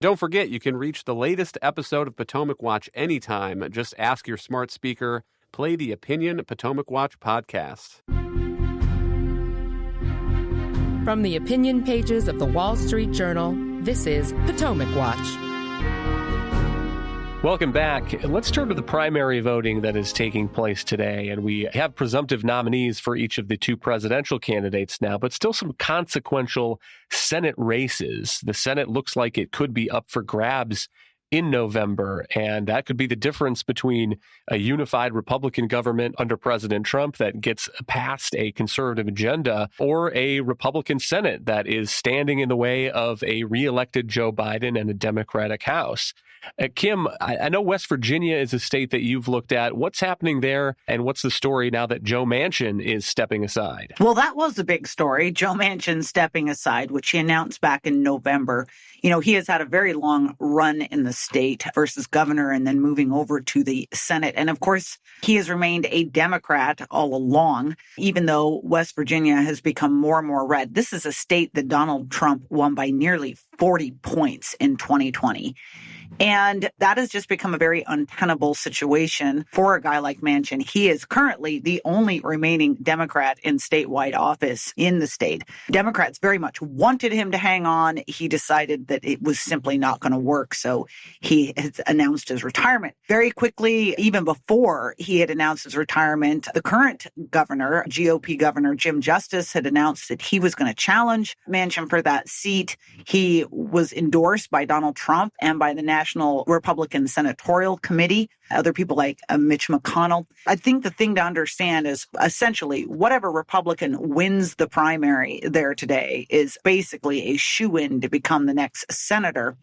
Don't forget, you can reach the latest episode of Potomac Watch anytime. Just ask your smart speaker, play the Opinion Potomac Watch podcast. From the opinion pages of the Wall Street Journal, this is Potomac Watch. Welcome back. Let's turn to the primary voting that is taking place today. And we have presumptive nominees for each of the two presidential candidates now, but still some consequential Senate races. The Senate looks like it could be up for grabs in November, and that could be the difference between a unified Republican government under President Trump that gets past a conservative agenda or a Republican Senate that is standing in the way of a reelected Joe Biden and a Democratic House. Kim, I know West Virginia is a state that you've looked at. What's happening there, and what's the story now that Joe Manchin is stepping aside? Well, that was the big story, Joe Manchin stepping aside, which he announced back in November. You know, he has had a very long run in the state versus governor and then moving over to the Senate. And of course, he has remained a Democrat all along, even though West Virginia has become more and more red. This is a state that Donald Trump won by nearly 40 points in 2020. And that has just become a very untenable situation for a guy like Manchin. He is currently the only remaining Democrat in statewide office in the state. Democrats very much wanted him to hang on. He decided that it was simply not going to work. So he has announced his retirement. Very quickly, even before he had announced his retirement, the current governor, GOP Governor Jim Justice, had announced that he was going to challenge Manchin for that seat. He was endorsed by Donald Trump and by the National Republican Senatorial Committee, other people like Mitch McConnell. I think the thing to understand is essentially whatever Republican wins the primary there today is basically a shoo-in to become the next senator.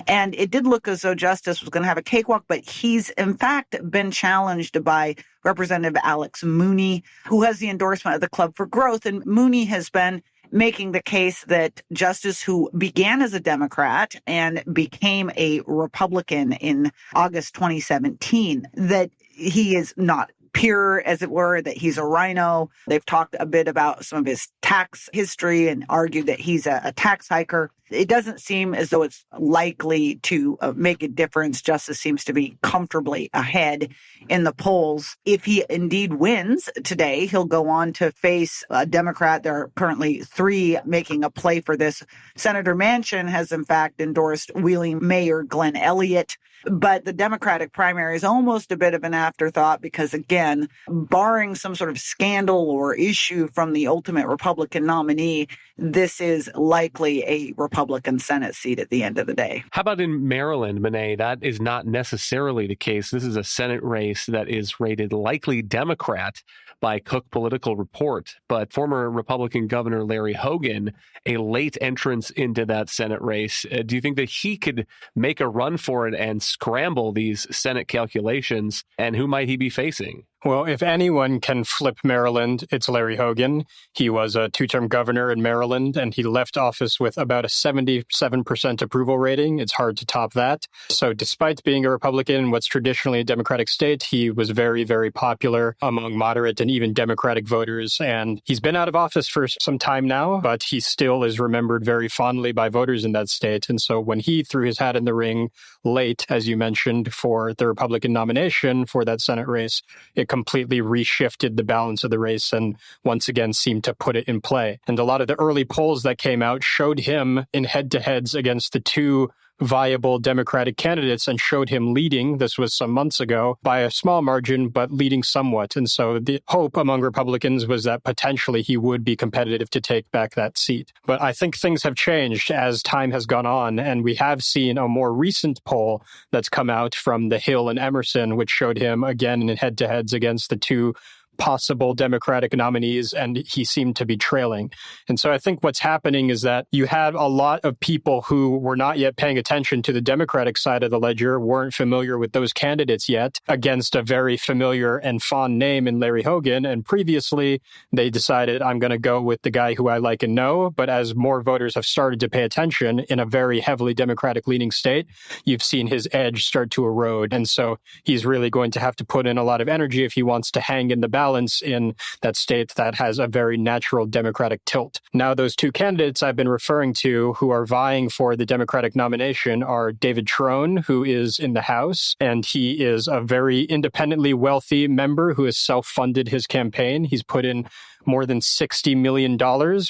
And it did look as though Justice was going to have a cakewalk, but he's in fact been challenged by Representative Alex Mooney, who has the endorsement of the Club for Growth. And Mooney has been making the case that Justice, who began as a Democrat and became a Republican in August 2017, that he is not pure, as it were, that he's a rhino. They've talked a bit about some of his tax history and argued that he's a tax hiker. It doesn't seem as though it's likely to make a difference. Justice seems to be comfortably ahead in the polls. If he indeed wins today, he'll go on to face a Democrat. There are currently three making a play for this. Senator Manchin has, in fact, endorsed Wheeling Mayor Glenn Elliott. But the Democratic primary is almost a bit of an afterthought because, again, barring some sort of scandal or issue from the ultimate Republican nominee, this is likely a Republican Senate seat at the end of the day. How about in Maryland, Monet? That is not necessarily the case. This is a Senate race that is rated likely Democrat by Cook Political Report. But former Republican Governor Larry Hogan, a late entrance into that Senate race, do you think that he could make a run for it and scramble these Senate calculations? And who might he be facing? Well, if anyone can flip Maryland, it's Larry Hogan. He was a two-term governor in Maryland, and he left office with about a 77% approval rating. It's hard to top that. So despite being a Republican in what's traditionally a Democratic state, he was very, very popular among moderate and even Democratic voters. And he's been out of office for some time now, but he still is remembered very fondly by voters in that state. And so when he threw his hat in the ring late, as you mentioned, for the Republican nomination for that Senate race, it completely reshifted the balance of the race and once again seemed to put it in play. And a lot of the early polls that came out showed him in head-to-heads against the two viable Democratic candidates and showed him leading. This was some months ago by a small margin, but leading somewhat. And so the hope among Republicans was that potentially he would be competitive to take back that seat. But I think things have changed as time has gone on. And we have seen a more recent poll that's come out from The Hill and Emerson, which showed him again in head-to-heads against the two possible Democratic nominees, and he seemed to be trailing. And so I think what's happening is that you had a lot of people who were not yet paying attention to the Democratic side of the ledger, weren't familiar with those candidates yet, against a very familiar and fond name in Larry Hogan. And previously, they decided, I'm going to go with the guy who I like and know. But as more voters have started to pay attention in a very heavily Democratic-leaning state, you've seen his edge start to erode. And so he's really going to have to put in a lot of energy if he wants to hang in the balance in that state that has a very natural Democratic tilt. Now, those two candidates I've been referring to who are vying for the Democratic nomination are David Trone, who is in the House, and he is a very independently wealthy member who has self-funded his campaign. He's put in more than $60 million,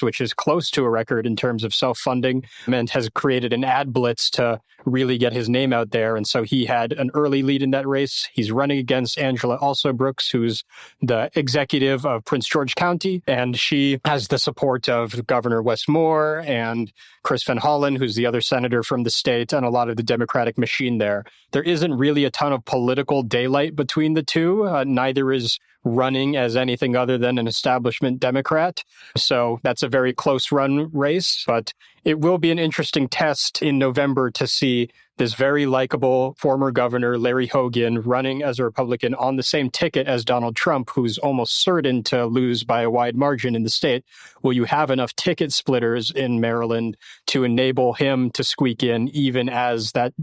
which is close to a record in terms of self-funding, and has created an ad blitz to really get his name out there. And so he had an early lead in that race. He's running against Angela Alsobrooks, who's the executive of Prince George County, and she has the support of Governor Wes Moore and Chris Van Hollen, who's the other senator from the state, and a lot of the Democratic machine there. There isn't really a ton of political daylight between the two. Neither is running as anything other than an establishment Democrat. So that's a very close run race, but it will be an interesting test in November to see this very likable former governor, Larry Hogan, running as a Republican on the same ticket as Donald Trump, who's almost certain to lose by a wide margin in the state. Will you have enough ticket splitters in Maryland to enable him to squeak in, even as that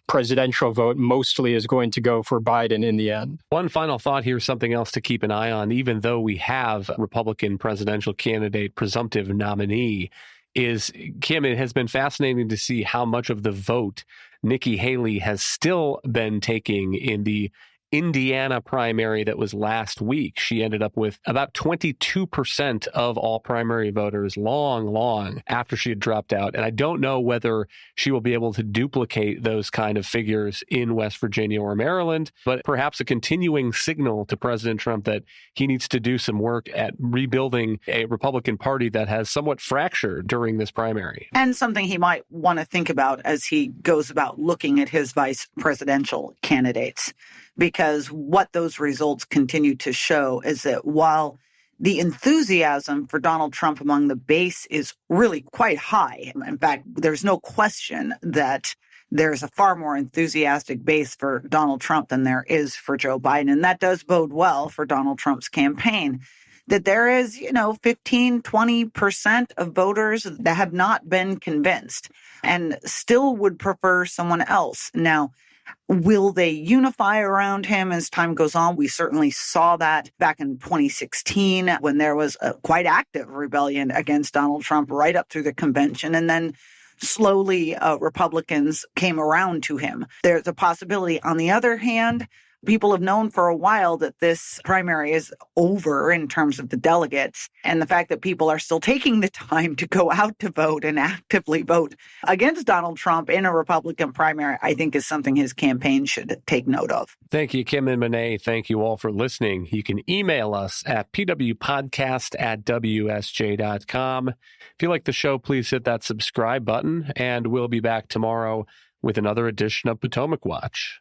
presidential vote mostly is going to go for Biden in the end? One final thought here, something else to keep an eye on, even though we have Republican presidential candidate, presumptive nominee, is, Kim, it has been fascinating to see how much of the vote Nikki Haley has still been taking in the Indiana primary that was last week. She ended up with about 22% of all primary voters long after she had dropped out. And I don't know whether she will be able to duplicate those kind of figures in West Virginia or Maryland, but perhaps a continuing signal to President Trump that he needs to do some work at rebuilding a Republican Party that has somewhat fractured during this primary. And something he might want to think about as he goes about looking at his vice presidential candidates. Because what those results continue to show is that while the enthusiasm for Donald Trump among the base is really quite high, in fact, there's no question that there's a far more enthusiastic base for Donald Trump than there is for Joe Biden. And that does bode well for Donald Trump's campaign. That there is, 15, 20% of voters that have not been convinced and still would prefer someone else. Now, will they unify around him as time goes on? We certainly saw that back in 2016 when there was a quite active rebellion against Donald Trump right up through the convention. And then slowly Republicans came around to him. There's a possibility. On the other hand, people have known for a while that this primary is over in terms of the delegates. And the fact that people are still taking the time to go out to vote and actively vote against Donald Trump in a Republican primary, I think is something his campaign should take note of. Thank you, Kim and Monet. Thank you all for listening. You can email us at pwpodcast@wsj.com. If you like the show, please hit that subscribe button, and we'll be back tomorrow with another edition of Potomac Watch.